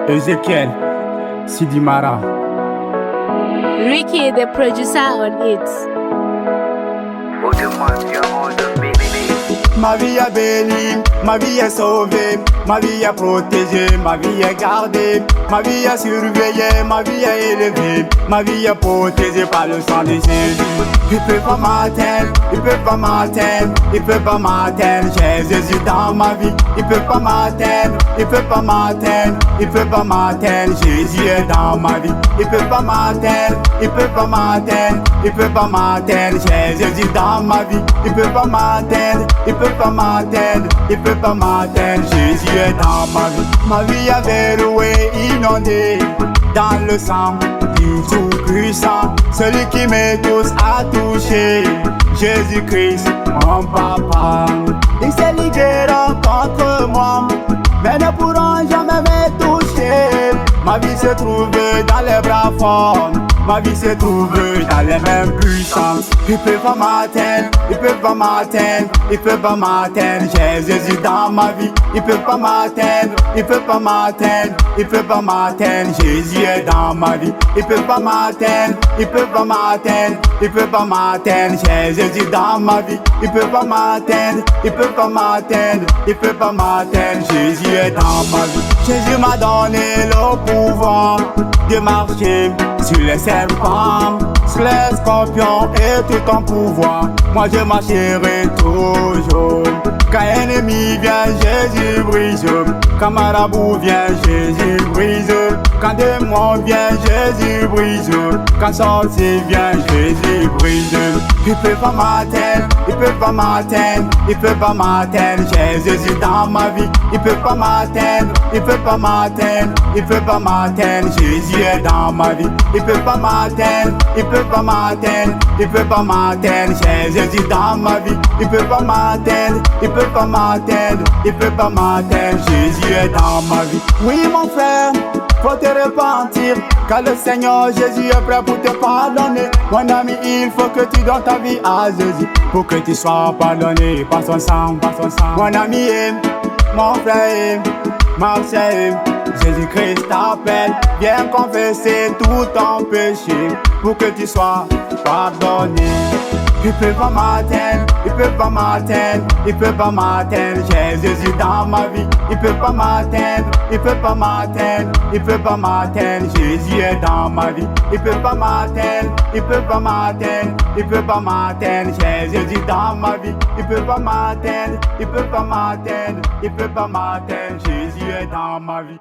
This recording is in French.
Ezekiel Sidimara. Ricky, the producer on it. Ma vie est bénie, ma vie est sauvée, ma vie est protégée, ma vie est gardée, ma vie est surveillée, ma vie est élevée, ma vie est protégée par le sang de Jésus. Il peut pas m'atteindre, il peut pas m'atteindre, il peut pas m'atteindre, j'ai Jésus dans ma vie. Il peut pas m'atteindre, il peut pas m'atteindre, il peut pas m'atteindre, Jésus est dans ma vie. Il peut pas m'atteindre, il peut pas m'atteindre, il peut pas m'atteindre, j'ai Jésus dans ma vie. Il peut pas m'atteindre, il peut pas m'atteindre, il peut pas m'atteindre, Jésus est dans ma vie. Ma vie est verrouillée, inondée dans le sang du Tout-Puissant, celui qui m'étousse à toucher, Jésus-Christ, mon papa. Il s'est libéré contre moi, mais ne pourront jamais me toucher. Ma vie se trouve dans les bras forts, ma vie se trouve dans les mêmes puissances. Il peut pas m'atteindre, il peut pas m'atteindre, il peut pas m'atteindre, j'ai Jésus dans ma vie. Il peut pas m'atteindre, il peut pas m'atteindre, il peut pas m'atteindre, Jésus est dans ma vie. Il peut pas m'atteindre, il peut pas m'atteindre, il peut pas m'atteindre, j'ai Jésus dans ma vie. Il peut pas m'atteindre, il peut pas m'atteindre, il peut pas m'atteindre, Jésus est dans ma vie. Jésus m'a donné le pouvoir de marcher sur les serpents, sur les scorpions et tout en pouvoir. Moi je marcherai toujours. Quand ennemi vient, Jésus brise. Quand marabout vient, Jésus brise. Quand démon vient, Jésus brise. Quand sorcier vient, Jésus brise. Il peut pas m'atteindre, il peut pas m'atteindre, il peut pas m'atteindre, j'ai Jésus dans ma vie. Il peut pas m'atteindre, il peut pas m'atteindre, il peut pas m'atteindre, Jésus est dans ma vie. Il peut pas m'atteindre, il peut pas m'atteindre, il peut pas m'atteindre, j'ai Jésus dans ma vie. Il peut pas m'atteindre, il peut pas m'atteindre, il peut pas m'atteindre, Jésus est dans ma vie. Oui mon frère, faut te repentir, car le Seigneur Jésus est prêt pour te pardonner. Mon ami, il faut que tu donnes ta vie à Jésus pour que tu sois pardonné par son sang, par son sang. Mon ami, mon frère, ma sœur, Jésus-Christ t'appelle, viens confesser tout ton péché pour que tu sois pardonné. Il peut pas m'atteindre, il peut pas m'atteindre, il peut pas m'atteindre, j'ai Jésus dans ma vie. Il peut pas m'atteindre, il peut pas m'atteindre, il peut pas m'atteindre, Jésus est dans ma vie. Il peut pas m'atteindre, il peut pas m'atteindre, il peut pas m'atteindre, j'ai Jésus dans ma vie. Il peut pas m'atteindre, il peut pas m'atteindre, il peut pas m'atteindre, Jésus est dans ma vie.